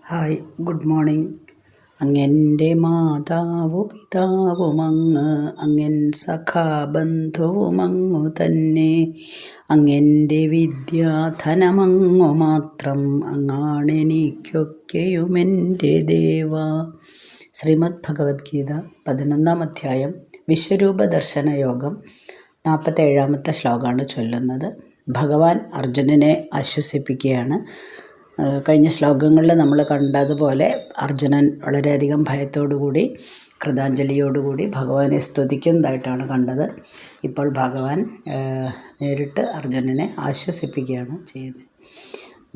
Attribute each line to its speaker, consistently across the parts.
Speaker 1: Hi, good morning. അങ്ങെൻ്റെ മാതാവു പിതാവുമങ്ങ്, അങ്ങൻ സഖാബന്ധുവുമങ്ങു തന്നെ. അങ്ങെൻ്റെ വിദ്യാധനമങ്ങു മാത്രം, അങ്ങാണെനിക്കൊക്കെയുമെൻ്റെ ദേവ. ശ്രീമദ് ഭഗവത്ഗീത 11-ാം അധ്യായം വിശ്വരൂപ ദർശന യോഗം 47-ാമത്തെ ശ്ലോകമാണ് ചൊല്ലുന്നത്. ഭഗവാൻ അർജുനനെ ആശ്വസിപ്പിക്കുകയാണ്. കഴിഞ്ഞ ശ്ലോകങ്ങളിൽ നമ്മൾ കണ്ടതുപോലെ അർജുനൻ വളരെയധികം ഭയത്തോടുകൂടി കൃതാഞ്ജലിയോടുകൂടി ഭഗവാനെ സ്തുതിക്കുന്നതായിട്ടാണ് കണ്ടത്. ഇപ്പോൾ ഭഗവാൻ നേരിട്ട് അർജുനനെ ആശ്വസിപ്പിക്കുകയാണ് ചെയ്യുന്നത്.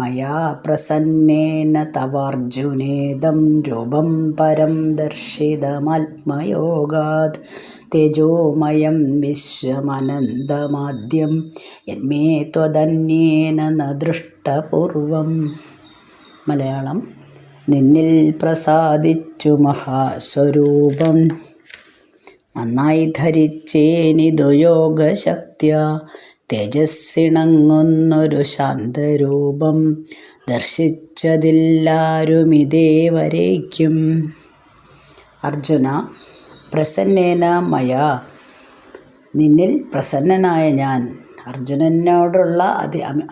Speaker 1: മയാ പ്രസന്നേന തവാർജുനേദം രൂപം പരം ദർശിതമാത്മയോഗാത് തേജോമയം വിശ്വമനന്തമാദ്യം യന്മേ ത്വദന്യേന ന ദൃഷ്ടപൂർവം. മലയാളം: നിന്നിൽ പ്രസാദിച്ചു മഹാസ്വരൂപം നന്നായി ധരിച്ചേനിതു യോഗശക്തിയ. തേജസ്സിണങ്ങുന്നൊരു ശാന്തരൂപം ദർശിച്ചതില്ലാരുമിതേവരേക്കും. അർജുന, പ്രസന്നേന മയാ, നിന്നിൽ പ്രസന്നനായ ഞാൻ. അർജുനനോടുള്ള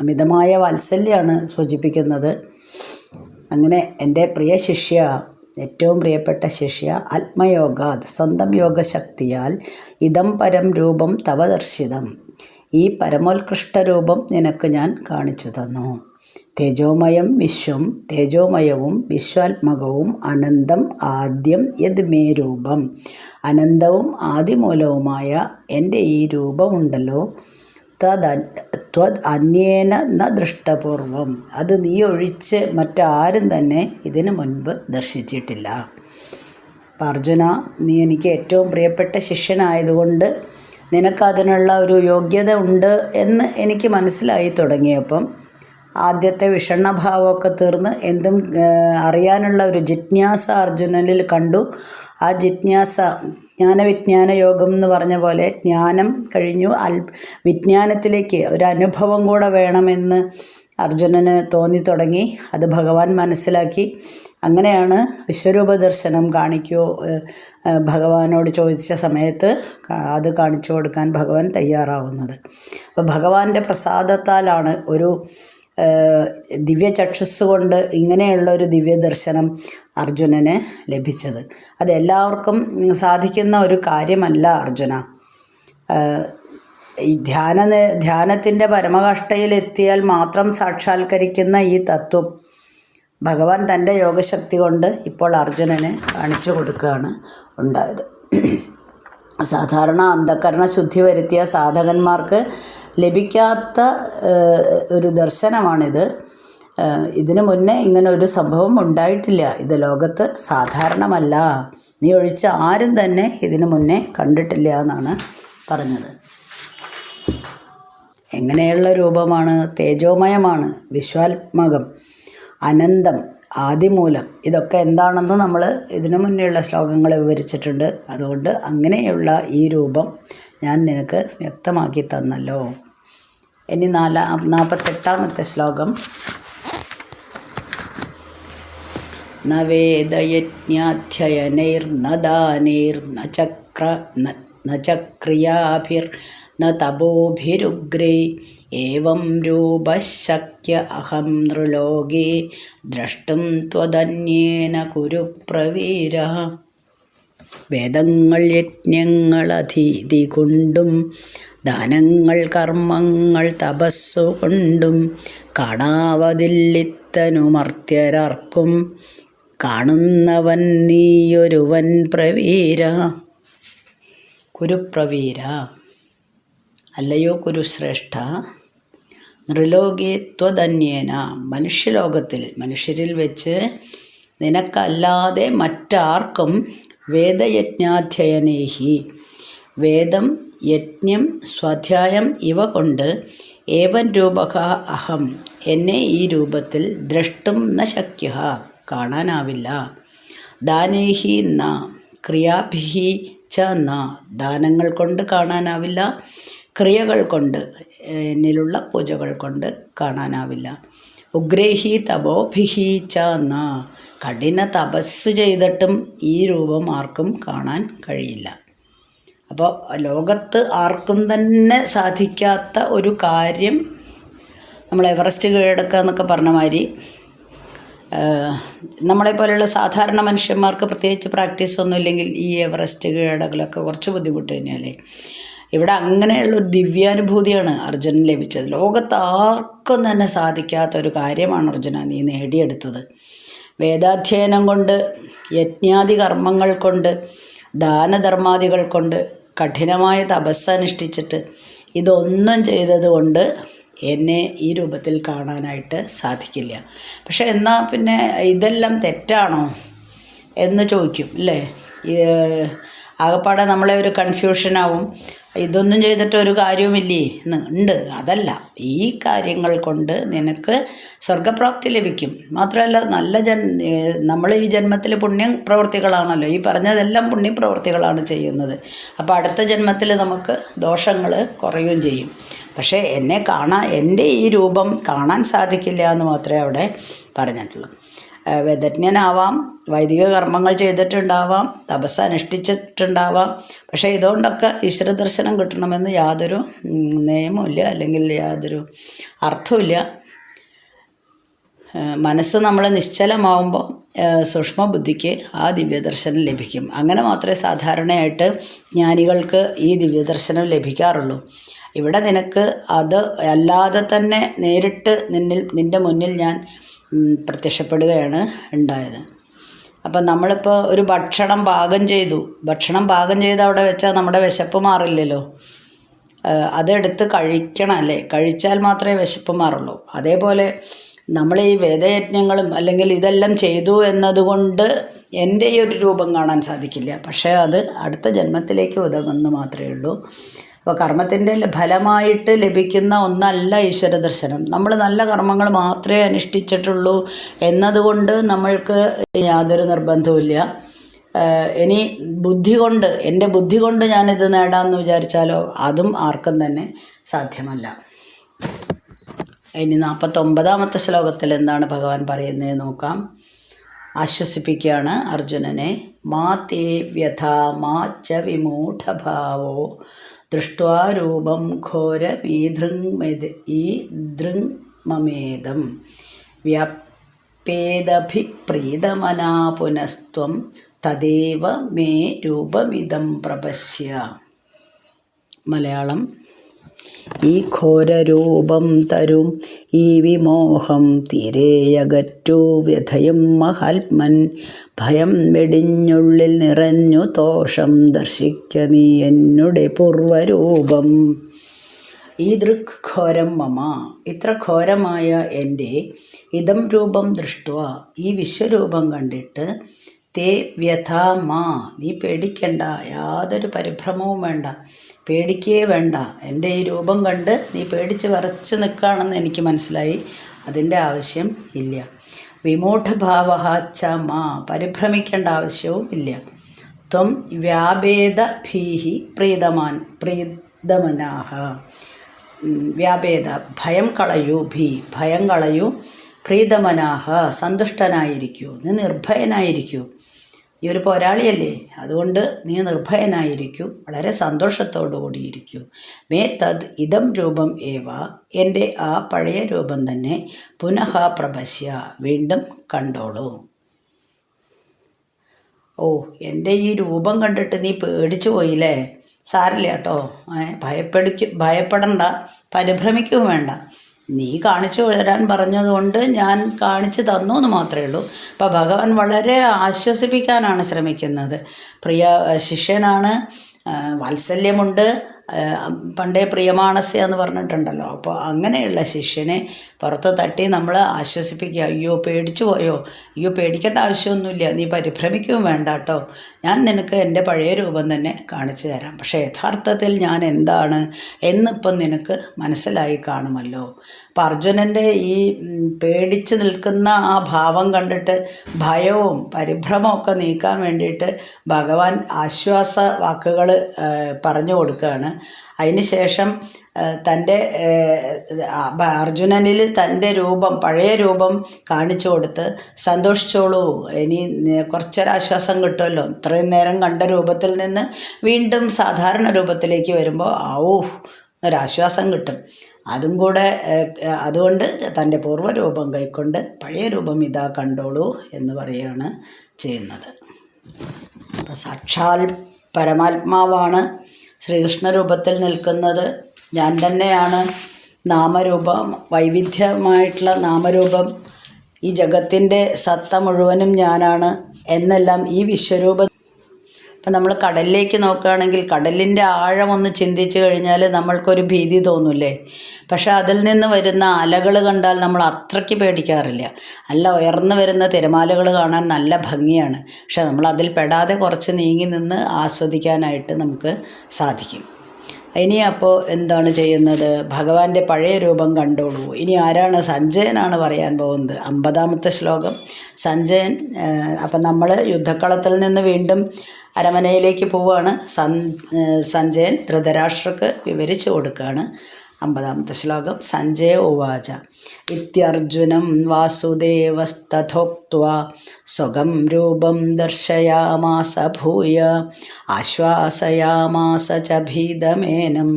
Speaker 1: അമിതമായ വാത്സല്യമാണ് സൂചിപ്പിക്കുന്നത്. അങ്ങനെ എൻ്റെ പ്രിയ ശിഷ്യ, ഏറ്റവും പ്രിയപ്പെട്ട ശിഷ്യ, ആത്മയോഗാത്, സ്വന്തം യോഗശക്തിയാൽ, ഇതം പരം രൂപം തവ ദർശിതം, ഈ പരമോത്കൃഷ്ട രൂപം നിനക്ക് ഞാൻ കാണിച്ചു തന്നു. തേജോമയം വിശ്വം, തേജോമയവും വിശ്വാത്മകവും അനന്തം ആദ്യം യത് മേ രൂപം, അനന്തവും ആദിമൂലവുമായ എൻ്റെ ഈ രൂപമുണ്ടല്ലോ, ത്വദ് അന്യേന ന ദൃഷ്ടപൂർവം, അത് നീ ഒഴിച്ച് മറ്റാരും തന്നെ ഇതിനു മുൻപ് ദർശിച്ചിട്ടില്ല. അപ്പം അർജുന, നീ എനിക്ക് ഏറ്റവും പ്രിയപ്പെട്ട ശിഷ്യനായതുകൊണ്ട് നിനക്കതിനുള്ള ഒരു യോഗ്യത ഉണ്ട് എന്ന് എനിക്ക് മനസ്സിലായി തുടങ്ങിയപ്പം ആദ്യത്തെ വിഷണ്ണഭാവമൊക്കെ തീർന്ന് എന്തും അറിയാനുള്ള ഒരു ജിജ്ഞാസ അർജുനനിൽ കണ്ടു. ആ ജിജ്ഞാസ, ജ്ഞാനവിജ്ഞാന യോഗം എന്ന് പറഞ്ഞ പോലെ ജ്ഞാനം കഴിഞ്ഞു വിജ്ഞാനത്തിലേക്ക് ഒരു അനുഭവം കൂടെ വേണമെന്ന് അർജുനന് തോന്നി തുടങ്ങി. അത് ഭഗവാൻ മനസ്സിലാക്കി. അങ്ങനെയാണ് വിശ്വരൂപ ദർശനം കാണിക്കുമോ ഭഗവാനോട് ചോദിച്ച സമയത്ത് അത് കാണിച്ചു കൊടുക്കാൻ ഭഗവാൻ തയ്യാറാവുന്നത്. അപ്പോൾ ഭഗവാന്റെ പ്രസാദത്താലാണ് ഒരു ദിവ്യചക്ഷുസ് കൊണ്ട് ഇങ്ങനെയുള്ള ഒരു ദിവ്യദർശനം അർജുനന് ലഭിച്ചത്. അത് എല്ലാവർക്കും സാധിക്കുന്ന ഒരു കാര്യമല്ല അർജുന. ഈ ധ്യാനത്തിൻ്റെ പരമകഷ്ടയിലെത്തിയാൽ മാത്രം സാക്ഷാത്കരിക്കുന്ന ഈ തത്വം ഭഗവാൻ തൻ്റെ യോഗശക്തി കൊണ്ട് ഇപ്പോൾ അർജുനന് കാണിച്ചു കൊടുക്കുകയാണ് ഉണ്ടായത്. സാധാരണ അന്ധകരണ ശുദ്ധി വരുത്തിയ സാധകന്മാർക്ക് ലഭിക്കാത്ത ഒരു ദർശനമാണിത്. ഇതിനു മുന്നേ ഇങ്ങനെ ഒരു സംഭവം ഉണ്ടായിട്ടില്ല. ഇത് ലോകത്ത് സാധാരണമല്ല. നീ ഒഴിച്ച ആരും തന്നെ ഇതിനു മുന്നേ കണ്ടിട്ടില്ല എന്നാണ് പറഞ്ഞത്. എങ്ങനെയുള്ള രൂപമാണ്? തേജോമയമാണ്, വിശ്വാത്മകം, അനന്തം, ആദിമൂലം. ഇതൊക്കെ എന്താണെന്ന് നമ്മൾ ഇതിനു മുന്നേയുള്ള ശ്ലോകങ്ങൾ വിവരിച്ചിട്ടുണ്ട്. അതുകൊണ്ട് അങ്ങനെയുള്ള ഈ രൂപം ഞാൻ നിനക്ക് വ്യക്തമാക്കി തന്നല്ലോ. ഇനി 48-ാമത്തെ ശ്ലോകം. ന വേദയജ്ഞാധ്യയനൈർന ദാനൈർന ചക്രിയാഭിർന തപോഭിരുഗ്രേ ഏവം രൂപശക്യ അഹം നൃലോകേ ദ്രഷ്ടും ത്വദന്യേന കുരു പ്രവീര. വേദങ്ങൾ യജ്ഞങ്ങൾ അധീതി കൊണ്ടും ദാനങ്ങൾ കർമ്മങ്ങൾ തപസ്സുകൊണ്ടും കാണാവതില്ലിത്തനുമർത്യരാർക്കും കാണുന്നവൻ നീയൊരുവൻ പ്രവീര. കുരുപ്രവീര, അല്ലയോ കുരുശ്രേഷ്ഠ, നൃലോകേ ത്വദന്യേന, മനുഷ്യലോകത്തിൽ, മനുഷ്യരിൽ വെച്ച് നിനക്കല്ലാതെ മറ്റാർക്കും വേദയജ്ഞാധ്യയനേഹി, വേദം, യജ്ഞം, സ്വാധ്യായം ഇവ കൊണ്ട് ഏവൻ രൂപഃ അഹം, എന്നെ ഈ രൂപത്തിൽ ദ്രഷ്ടും ന ശക്യഃ, കാണാനാവില്ല. ദാനേഹി ന ക്രിയാഭിഹി ച ന, ദാനങ്ങൾ കൊണ്ട് കാണാനാവില്ല, ക്രിയകൾ കൊണ്ട്, എന്നിലുള്ള പൂജകൾ കൊണ്ട് കാണാനാവില്ല. ഉഗ്രൈഹി തപോഭിഹി ച ന. കഠിന തപസ് ചെയ്തിട്ടും ഈ രൂപം ആർക്കും കാണാൻ കഴിയില്ല. അപ്പോൾ ലോകത്ത് ആർക്കും തന്നെ സാധിക്കാത്ത ഒരു കാര്യം നമ്മൾ എവറസ്റ്റ് കീഴടക്കുക എന്നൊക്കെ പറഞ്ഞ മാതിരി നമ്മളെപ്പോലെയുള്ള സാധാരണ മനുഷ്യന്മാർക്ക് പ്രത്യേകിച്ച് പ്രാക്ടീസൊന്നും ഇല്ലെങ്കിൽ ഈ എവറസ്റ്റ് കീഴടക്കലൊക്കെ കുറച്ച് ബുദ്ധിമുട്ട് തന്നെയല്ലേ. ഇവിടെ അങ്ങനെയുള്ളൊരു ദിവ്യാനുഭൂതിയാണ് അർജുനൻ ലഭിച്ചത്. ലോകത്ത് ആർക്കും തന്നെ സാധിക്കാത്തൊരു കാര്യമാണ് അർജുന നീ നേടിയെടുത്തത്. വേദാധ്യയനം കൊണ്ട്, യജ്ഞാദി കർമ്മങ്ങൾ കൊണ്ട്, ദാനധർമാദികൾ കൊണ്ട്, കഠിനമായ തപസ്സനുഷ്ഠിച്ചിട്ട് ഇതൊന്നും ചെയ്തതുകൊണ്ട് എന്നെ ഈ രൂപത്തിൽ കാണാനായിട്ട് സാധിക്കില്ല. പക്ഷെ എന്നാൽ പിന്നെ ഇതെല്ലാം തെറ്റാണോ എന്ന് ചോദിക്കും അല്ലേ. ആകപ്പാടെ നമ്മളെ ഒരു കൺഫ്യൂഷനാവും. ഇതൊന്നും ചെയ്തിട്ട് ഒരു കാര്യവുമില്ലേ എന്ന്. ഉണ്ട്, അതല്ല. ഈ കാര്യങ്ങൾ കൊണ്ട് നിനക്ക് സ്വർഗപ്രാപ്തി ലഭിക്കും. മാത്രമല്ല നമ്മൾ ഈ ജന്മത്തിൽ പുണ്യപ്രവൃത്തികളാണല്ലോ, ഈ പറഞ്ഞതെല്ലാം പുണ്യപ്രവൃത്തികളാണ് ചെയ്യുന്നത്. അപ്പോൾ അടുത്ത ജന്മത്തിൽ നമുക്ക് ദോഷങ്ങൾ കുറയുകയും ചെയ്യും. പക്ഷേ എൻ്റെ ഈ രൂപം കാണാൻ സാധിക്കില്ല എന്ന് മാത്രമേ അവിടെ പറഞ്ഞിട്ടുള്ളൂ. വേദജ്ഞനാവാം, വൈദിക കർമ്മങ്ങൾ ചെയ്തിട്ടുണ്ടാവാം, തപസ് അനുഷ്ഠിച്ചിട്ടുണ്ടാവാം. പക്ഷേ ഇതുകൊണ്ടൊക്കെ ഈശ്വര ദർശനം കിട്ടണമെന്ന് യാതൊരു നിയമമില്ല, അല്ലെങ്കിൽ യാതൊരു അർത്ഥമില്ല. മനസ്സ് നമ്മൾ നിശ്ചലമാവുമ്പോൾ സൂക്ഷ്മ ബുദ്ധിക്ക് ആ ദിവ്യദർശനം ലഭിക്കും. അങ്ങനെ മാത്രമേ സാധാരണയായിട്ട് ജ്ഞാനികൾക്ക് ഈ ദിവ്യദർശനം ലഭിക്കാറുള്ളൂ. ഇവിടെ നിനക്ക് അത് അല്ലാതെ തന്നെ നേരിട്ട് നിൻ്റെ മുന്നിൽ ഞാൻ പ്രത്യക്ഷപ്പെടുകയാണ് ഉണ്ടായത്. അപ്പം നമ്മളിപ്പോൾ ഒരു ഭക്ഷണം പാകം ചെയ്ത് അവിടെ വെച്ചാൽ നമ്മുടെ വിശപ്പ് മാറില്ലല്ലോ. അതെടുത്ത് കഴിക്കണം അല്ലേ, കഴിച്ചാൽ മാത്രമേ വിശപ്പ് മാറുള്ളൂ. അതേപോലെ നമ്മൾ ഈ വേദയജ്ഞങ്ങളും അല്ലെങ്കിൽ ഇതെല്ലാം ചെയ്തു എന്നതുകൊണ്ട് എൻ്റെ ഈ ഒരു രൂപം കാണാൻ സാധിക്കില്ല. പക്ഷേ അത് അടുത്ത ജന്മത്തിലേക്ക് ഉതകുന്നു മാത്രമേ ഉള്ളൂ. അപ്പോൾ കർമ്മത്തിൻ്റെ ഫലമായിട്ട് ലഭിക്കുന്ന ഒന്നല്ല ഈശ്വര ദർശനം. നമ്മൾ നല്ല കർമ്മങ്ങൾ മാത്രമേ അനുഷ്ഠിച്ചിട്ടുള്ളൂ എന്നതുകൊണ്ട് നമ്മൾക്ക് യാതൊരു നിർബന്ധവുമില്ല. ഇനി എൻ്റെ ബുദ്ധി കൊണ്ട് ഞാനിത് നേടാമെന്ന് വിചാരിച്ചാലോ അതും ആർക്കും തന്നെ സാധ്യമല്ല. ഇനി 49ാമത്തെ ശ്ലോകത്തിൽ എന്താണ് ഭഗവാൻ പറയുന്നത് നോക്കാം. ആശ്വസിപ്പിക്കുകയാണ് അർജുനനെ. മാ തേ വ്യഥ മാ ച വിമൂഢഭാവോ ദൃഷ്ട്വാ രൂപം ഘോരമീദൃങ്മമേദം വ്യാപേദഭിപ്രീതമനാ പുനസ്ത്വം തദേവ മേ രൂപമിദം പ്രപശ്യ. മലയാളം. ഈ ഘോരരൂപം തരും ഈ വിമോഹം തിരേയകറ്റു വ്യഥയും മഹാത്മൻ ഭയം വെടിഞ്ഞുള്ളിൽ നിറഞ്ഞു തോഷം ദർശിക്ക നീ എന്നുടെ പൂർവരൂപം. ഈ ദൃഘോരം മമ, ഇത്ര ഘോരമായ എൻ്റെ ഇതം രൂപം ദൃഷ്ട്വ, ഈ വിശ്വരൂപം കണ്ടിട്ട് തേ വ്യഥ മാ, നീ പേടിക്കണ്ട, യാതൊരു പരിഭ്രമവും വേണ്ട, പേടിക്കേ വേണ്ട. എൻ്റെ ഈ രൂപം കണ്ട് നീ പേടിച്ച് വിറച്ച് നിൽക്കുകയാണെന്ന് എനിക്ക് മനസ്സിലായി, അതിൻ്റെ ആവശ്യം ഇല്ല. വിമൂഢഭാവഃ ച മാ, പരിഭ്രമിക്കേണ്ട ആവശ്യവും ഇല്ല. ത്വം വ്യാപേദ ഭീഹി പ്രീതമനാഹ, വ്യാപേദ ഭയം കളയൂ, ഭയം കളയൂ, പ്രീതമനാഹ സന്തുഷ്ടനായിരിക്കൂ, നീ നിർഭയനായിരിക്കൂ. ഈ ഒരു പോരാളിയല്ലേ, അതുകൊണ്ട് നീ നിർഭയനായിരിക്കൂ, വളരെ സന്തോഷത്തോടു കൂടിയിരിക്കൂ. മേ തദ് ഇതം രൂപം ഏവ, എൻ്റെ ആ പഴയ രൂപം തന്നെ പുനഃ പ്രപശ്യ, വീണ്ടും കണ്ടോളൂ. ഓ, എൻ്റെ ഈ രൂപം കണ്ടിട്ട് നീ പേടിച്ചു പോയില്ലേ? സാരില്ല കേട്ടോ, ഭയപ്പെടണ്ട, പരിഭ്രമിക്കുകയും വേണ്ട. നീ കാണിച്ചു തരാൻ പറഞ്ഞതുകൊണ്ട് ഞാൻ കാണിച്ചു തന്നു എന്ന് മാത്രമേ ഉള്ളൂ. അപ്പോൾ ഭഗവാൻ വളരെ ആശ്വസിപ്പിക്കാനാണ് ശ്രമിക്കുന്നത്. പ്രിയ ശിഷ്യനാണ്, വാത്സല്യമുണ്ട്. പണ്ടേ പ്രിയമാണസ്യ എന്ന് പറഞ്ഞിട്ടുണ്ടല്ലോ. അപ്പോൾ അങ്ങനെയുള്ള ശിഷ്യനെ പുറത്ത് തട്ടി നമ്മൾ ആശ്വസിപ്പിക്കുക. അയ്യോ പേടിച്ചു പോയോ, അയ്യോ പേടിക്കേണ്ട ആവശ്യമൊന്നുമില്ല, നീ പരിഭ്രമിക്കുകയും വേണ്ട കേട്ടോ, ഞാൻ നിനക്ക് എൻ്റെ പഴയ രൂപം തന്നെ കാണിച്ചു തരാം. പക്ഷേ യഥാർത്ഥത്തിൽ ഞാൻ എന്താണ് എന്നിപ്പം നിനക്ക് മനസ്സിലായി കാണുമല്ലോ. അപ്പം അർജുനൻ്റെ ഈ പേടിച്ച് നിൽക്കുന്ന ആ ഭാവം കണ്ടിട്ട് ഭയവും പരിഭ്രമമൊക്കെ നീക്കാൻ വേണ്ടിയിട്ട് ഭഗവാൻ ആശ്വാസ വാക്കുകൾ പറഞ്ഞു കൊടുക്കുകയാണ്. അതിന് ശേഷം തൻ്റെ അർജുനനിൽ തൻ്റെ രൂപം, പഴയ രൂപം കാണിച്ചു കൊടുത്ത് സന്തോഷിച്ചോളൂ, ഇനി കുറച്ചൊരാശ്വാസം കിട്ടുമല്ലോ, ഇത്രയും നേരം കണ്ട രൂപത്തിൽ നിന്ന് വീണ്ടും സാധാരണ രൂപത്തിലേക്ക് വരുമ്പോൾ ഒരാശ്വാസം കിട്ടും. അതും കൂടെ അതുകൊണ്ട് തൻ്റെ പൂർവ്വരൂപം കൈക്കൊണ്ട് പഴയ രൂപം ഇതാ കണ്ടോളൂ എന്ന് പറയുകയാണ് ചെയ്യുന്നത്. അപ്പോൾ സാക്ഷാൽ പരമാത്മാവാണ് ശ്രീകൃഷ്ണ രൂപത്തിൽ നിൽക്കുന്നത്. ഞാൻ തന്നെയാണ് നാമരൂപം, വൈവിധ്യമായിട്ടുള്ള നാമരൂപം, ഈ ജഗത്തിൻ്റെ സത്ത മുഴുവനും ഞാനാണ് എന്നെല്ലാം ഈ വിശ്വരൂപം. ഇപ്പം നമ്മൾ കടലിലേക്ക് നോക്കുകയാണെങ്കിൽ കടലിൻ്റെ ആഴമൊന്ന് ചിന്തിച്ചു കഴിഞ്ഞാൽ നമ്മൾക്കൊരു ഭീതി തോന്നില്ലേ? പക്ഷെ അതിൽ നിന്ന് വരുന്ന അലകൾ കണ്ടാൽ നമ്മൾ അത്രയ്ക്ക് പേടിക്കാറില്ല. നല്ല ഉയർന്നു വരുന്ന തിരമാലകൾ കാണാൻ നല്ല ഭംഗിയാണ്. പക്ഷെ നമ്മൾ അതിൽ പെടാതെ കുറച്ച് നീങ്ങി നിന്ന് ആസ്വദിക്കാനായിട്ട് നമുക്ക് സാധിക്കും. ഇനി അപ്പോൾ എന്താണ് ചെയ്യുന്നത്? ഭഗവാന്റെ പഴയ രൂപം കണ്ടോളൂ. ഇനി ആരാണ്? സഞ്ജയനാണ് പറയാൻ പോകുന്നത്. 50-ാമത്തെ ശ്ലോകം സഞ്ജയൻ. അപ്പം നമ്മൾ യുദ്ധക്കളത്തിൽ നിന്ന് വീണ്ടും അരമനയിലേക്ക് പോവുകയാണ്. സഞ്ജയൻ ധൃതരാഷ്ട്രക്ക് വിവരിച്ചു കൊടുക്കുകയാണ്. 50-ാമത്തെ ശ്ലോകം. സഞ്ജയ ഉവാച ഇത്യർജുനം വാസുദേവസ്തഥോക്ത്വാ സ്വകം രൂപം ദർശയാമാസ ഭൂയ ആശ്വാസയാമാസ ച ഭീതമേനം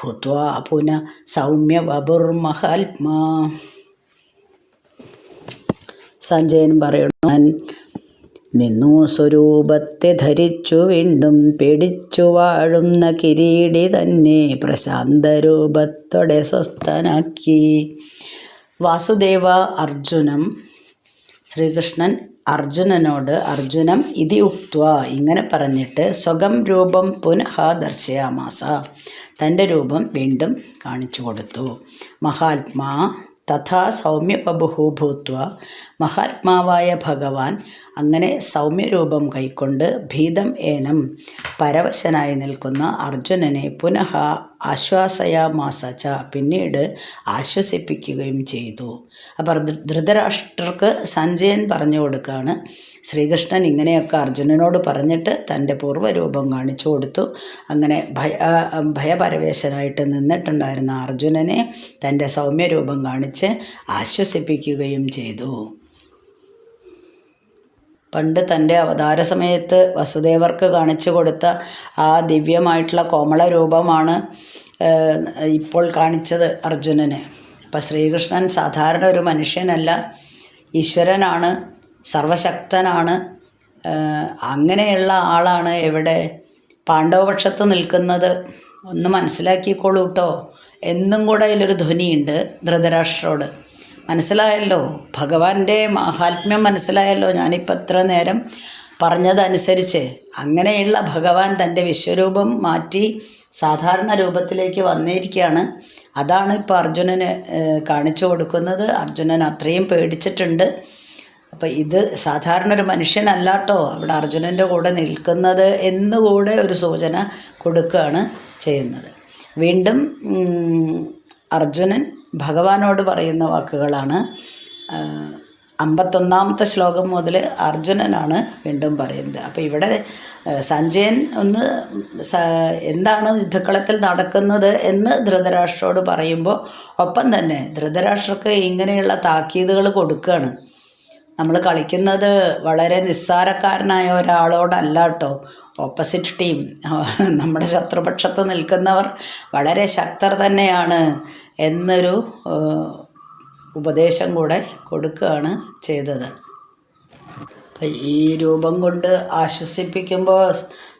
Speaker 1: ഭൂത്വാ പുനഃ സൗമ്യവപുർമഹാത്മാ. സഞ്ജയൻ പറയുന്നു, നിന്നു സ്വരൂപത്തെ ധരിച്ചു വീണ്ടും പേടിച്ചു വാഴുന്ന കിരീടി തന്നെ പ്രശാന്തരൂപത്തോടെ സ്വസ്ഥനാക്കി. വാസുദേവ അർജുനം. ശ്രീകൃഷ്ണൻ അർജുനനോട് അർജുനം ഇതി ഉക്ത്വ ഇങ്ങനെ പറഞ്ഞിട്ട് സ്വകം രൂപം പുനഃ ദർശയാമാസ തൻ്റെ രൂപം വീണ്ടും കാണിച്ചു കൊടുത്തു. മഹാത്മാ തഥാ സൗമ്യപബുഹു ഭൂത്വ മഹാത്മാവായ ഭഗവാൻ അങ്ങനെ സൗമ്യരൂപം കൈക്കൊണ്ട് ഭീതം ഏനം പരവശനായി നിൽക്കുന്ന അർജുനനെ പുനഃ ആശ്വാസയാമാസ ച പിന്നീട് ആശ്വസിപ്പിക്കുകയും ചെയ്തു. അപ്പോൾ ധൃതരാഷ്ട്രർക്ക് സഞ്ജയൻ പറഞ്ഞു കൊടുക്കുകയാണ്, ശ്രീകൃഷ്ണൻ ഇങ്ങനെയൊക്കെ അർജുനനോട് പറഞ്ഞിട്ട് തൻ്റെ പൂർവ്വരൂപം കാണിച്ചു കൊടുത്തു. അങ്ങനെ ഭയപരവേശനായിട്ട് നിന്നിട്ടുണ്ടായിരുന്ന അർജുനനെ തൻ്റെ സൗമ്യരൂപം കാണിച്ച് ആശ്വസിപ്പിക്കുകയും ചെയ്തു. പണ്ട് തൻ്റെ അവതാര സമയത്ത് വസുദേവർക്ക് കാണിച്ചു കൊടുത്ത ആ ദിവ്യമായിട്ടുള്ള കോമള രൂപമാണ് ഇപ്പോൾ കാണിച്ചത് അർജുനന്. അപ്പം ശ്രീകൃഷ്ണൻ സാധാരണ ഒരു മനുഷ്യനല്ല, ഈശ്വരനാണ്, സർവശക്തനാണ്. അങ്ങനെയുള്ള ആളാണ് ഇവിടെ പാണ്ഡവപക്ഷത്ത് നിൽക്കുന്നത്. ഒന്ന് മനസ്സിലാക്കിക്കോളൂ കേട്ടോ എന്നും കൂടെ അതിലൊരു ധ്വനിയുണ്ട് ധൃതരാഷ്ട്രോട്. മനസ്സിലായല്ലോ, ഭഗവാന്റെ മാഹാത്മ്യം മനസ്സിലായല്ലോ ഞാനിപ്പോൾ ഇത്ര നേരം പറഞ്ഞതനുസരിച്ച്. അങ്ങനെയുള്ള ഭഗവാൻ തൻ്റെ വിശ്വരൂപം മാറ്റി സാധാരണ രൂപത്തിലേക്ക് വന്നിരിക്കുകയാണ്. അതാണ് ഇപ്പോൾ അർജുനന് കാണിച്ചു കൊടുക്കുന്നത്. അർജുനൻ അത്രയും പേടിച്ചിട്ടുണ്ട്. അപ്പോൾ ഇത് സാധാരണ ഒരു മനുഷ്യനല്ലാട്ടോ അവിടെ അർജുനൻ്റെ കൂടെ നിൽക്കുന്നത് എന്നുകൂടെ ഒരു സൂചന കൊടുക്കുകയാണ് ചെയ്യുന്നത്. വീണ്ടും അർജുനൻ ഭഗവാനോട് പറയുന്ന വാക്കുകളാണ്. 51-ാമത്തെ ശ്ലോകം മുതൽ അർജുനനാണ് വീണ്ടും പറയുന്നത്. അപ്പോൾ ഇവിടെ സഞ്ജയൻ ഒന്ന് എന്താണ് യുദ്ധക്കളത്തിൽ നടക്കുന്നത് എന്ന് ധൃതരാഷ്ട്രോട് പറയുമ്പോൾ ഒപ്പം തന്നെ ധൃതരാഷ്ട്രക്ക് ഇങ്ങനെയുള്ള താക്കീതുകൾ കൊടുക്കുകയാണ്. നമ്മൾ കളിക്കുന്നത് വളരെ നിസ്സാരക്കാരനായ ഒരാളോടല്ല കേട്ടോ, ഓപ്പോസിറ്റ് ടീം, നമ്മുടെ ശത്രുപക്ഷത്ത് നിൽക്കുന്നവർ വളരെ ശക്തർ തന്നെയാണ് എന്നൊരു ഉപദേശം കൂടെ കൊടുക്കുകയാണ് ചെയ്തത്. അപ്പം ഈ രൂപം കൊണ്ട് ആശ്വസിപ്പിക്കുമ്പോൾ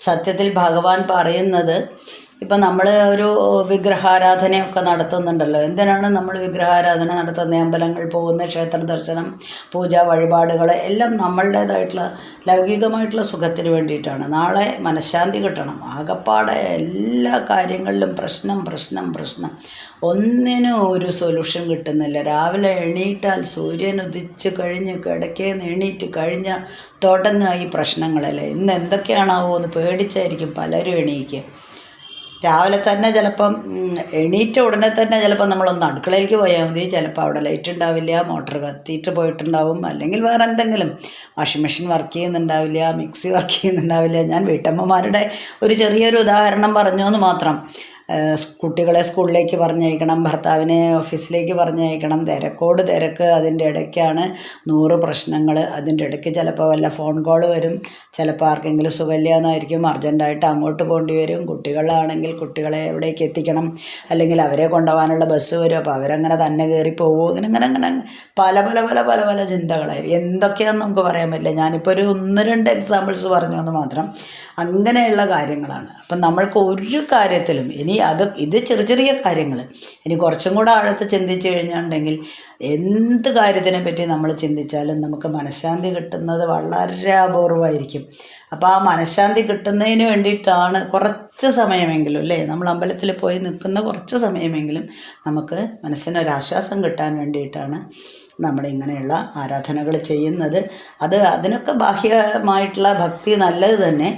Speaker 1: സത്യത്തിൽ ഭഗവാൻ പറയുന്നത്, ഇപ്പം നമ്മൾ ഒരു വിഗ്രഹാരാധനയൊക്കെ നടത്തുന്നുണ്ടല്ലോ. എന്തിനാണ് നമ്മൾ വിഗ്രഹാരാധന നടത്തുന്നത്? അമ്പലങ്ങൾ പോകുന്ന, ക്ഷേത്ര ദർശനം, പൂജ, വഴിപാടുകൾ എല്ലാം നമ്മളുടേതായിട്ടുള്ള ലൗകികമായിട്ടുള്ള സുഖത്തിന് വേണ്ടിയിട്ടാണ്. നാളെ മനഃശാന്തി കിട്ടണം. ആകപ്പാടെ എല്ലാ കാര്യങ്ങളിലും പ്രശ്നം. ഒന്നിനും ഒരു സൊല്യൂഷൻ കിട്ടുന്നില്ല. രാവിലെ എണീറ്റാൽ സൂര്യൻ ഉദിച്ച് കഴിഞ്ഞ് കിടക്കേന്ന് എണീറ്റ് കഴിഞ്ഞാൽ തുടങ്ങുക ഈ പ്രശ്നങ്ങളല്ലേ. ഇന്ന് എന്തൊക്കെയാണാവോ എന്ന് പേടിച്ചായിരിക്കും പലരും എണീക്കുക. രാവിലെ തന്നെ ചിലപ്പം എണീറ്റ ഉടനെ തന്നെ ചിലപ്പോൾ നമ്മളൊന്ന് അടുക്കളയിലേക്ക് പോയാൽ മതി. ചിലപ്പോൾ അവിടെ ലൈറ്റ് ഉണ്ടാവില്ല, മോട്ടർ കത്തിയിട്ട് പോയിട്ടുണ്ടാവും, അല്ലെങ്കിൽ വേറെ എന്തെങ്കിലും, വാഷിംഗ് മെഷീൻ വർക്ക് ചെയ്യുന്നുണ്ടാവില്ല, മിക്സി വർക്ക് ചെയ്യുന്നുണ്ടാവില്ല. ഞാൻ വീട്ടമ്മമാരുടെ ഒരു ചെറിയൊരു ഉദാഹരണം പറഞ്ഞു എന്ന് മാത്രം. കുട്ടികളെ സ്കൂളിലേക്ക് പറഞ്ഞയക്കണം, ഭർത്താവിനെ ഓഫീസിലേക്ക് പറഞ്ഞയക്കണം, തിരക്കോട് തിരക്ക്. അതിൻ്റെ ഇടയ്ക്കാണ് 100 പ്രശ്നങ്ങൾ. അതിൻ്റെ ഇടയ്ക്ക് ചിലപ്പോൾ വല്ല ഫോൺ കോൾ വരും, ചിലപ്പോൾ ആർക്കെങ്കിലും സുഖമില്ലാന്നായിരിക്കും, അർജൻറ്റായിട്ട് അങ്ങോട്ട് പോകേണ്ടി വരും. കുട്ടികളാണെങ്കിൽ കുട്ടികളെ എവിടേക്ക് എത്തിക്കണം, അല്ലെങ്കിൽ അവരെ കൊണ്ടുപോകാനുള്ള ബസ് വരും, അപ്പോൾ അവരങ്ങനെ തന്നെ കയറി പോകും. അങ്ങനെ പല പല പല പല പല ചിന്തകളായിരിക്കും. എന്തൊക്കെയാണെന്ന് നമുക്ക് പറയാൻ പറ്റില്ല. ഞാനിപ്പോൾ ഒരു 1-2 എക്സാമ്പിൾസ് പറഞ്ഞു എന്ന് മാത്രം. അങ്ങനെയുള്ള കാര്യങ്ങളാണ്. അപ്പം നമ്മൾക്ക് ഒരു കാര്യത്തിലും ഇത് ചെറിയ ചെറിയ കാര്യങ്ങൾ, ഇനി കുറച്ചും കൂടെ ആഴത്ത് ചിന്തിച്ചു കഴിഞ്ഞിട്ടുണ്ടെങ്കിൽ എന്ത് കാര്യത്തിനെ പറ്റി നമ്മൾ ചിന്തിച്ചാലും നമുക്ക് മനഃശാന്തി കിട്ടുന്നത് വളരെ അപൂർവമായിരിക്കും. അപ്പോൾ ആ മനഃശാന്തി കിട്ടുന്നതിന് വേണ്ടിയിട്ടാണ് കുറച്ച് സമയമെങ്കിലും, അല്ലേ, നമ്മൾ അമ്പലത്തിൽ പോയി നിൽക്കുന്ന കുറച്ച് സമയമെങ്കിലും നമുക്ക് മനസ്സിനൊരാശ്വാസം കിട്ടാൻ വേണ്ടിയിട്ടാണ് നമ്മളിങ്ങനെയുള്ള ആരാധനകൾ ചെയ്യുന്നത്. അതിനൊക്കെ ബാഹ്യമായിട്ടുള്ള ഭക്തി നല്ലത് തന്നെ.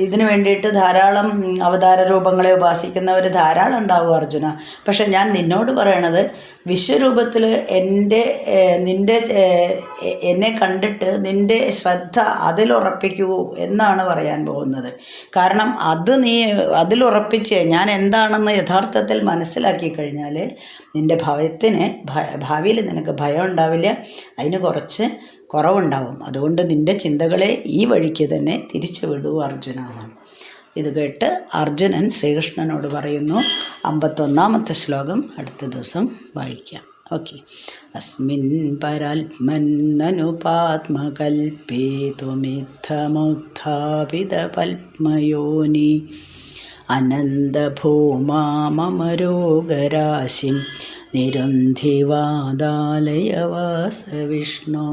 Speaker 1: ഇതിന് വേണ്ടിയിട്ട് ധാരാളം അവതാര രൂപങ്ങളെ ഉപാസിക്കുന്നവർ ധാരാളം ഉണ്ടാവും അർജുന. പക്ഷെ ഞാൻ നിന്നോട് പറയണത്, വിശ്വരൂപത്തിൽ എന്നെ കണ്ടിട്ട് നിൻ്റെ ശ്രദ്ധ അതിലുറപ്പിക്കൂ എന്നാണ് പറയാൻ പോകുന്നത്. കാരണം നീ അതിലുറപ്പിച്ച് ഞാൻ എന്താണെന്ന് യഥാർത്ഥത്തിൽ മനസ്സിലാക്കി കഴിഞ്ഞാൽ നിൻ്റെ ഭാവിയിൽ നിനക്ക് ഭയം ഉണ്ടാവില്ല, അതിന് കുറച്ച് കുറവുണ്ടാവും. അതുകൊണ്ട് നിൻ്റെ ചിന്തകളെ ഈ വഴിക്ക് തന്നെ തിരിച്ചു വിടൂ അർജുന എന്നാണ്. ഇത് കേട്ട് അർജുനൻ ശ്രീകൃഷ്ണനോട് പറയുന്നു. 51ാമത്തെ ശ്ലോകം അടുത്ത ദിവസം വായിക്കാം. ഓക്കെ. അസ്മിൻ പരാത്മന്നനുപാത്മകൽപേതുമിത്തമുത്ഥാപിത പത്മയോനി അനന്തഭൂമാമരോഗരാശിം നിരുന്ധിവാദാലയ വാസവിഷ്ണു.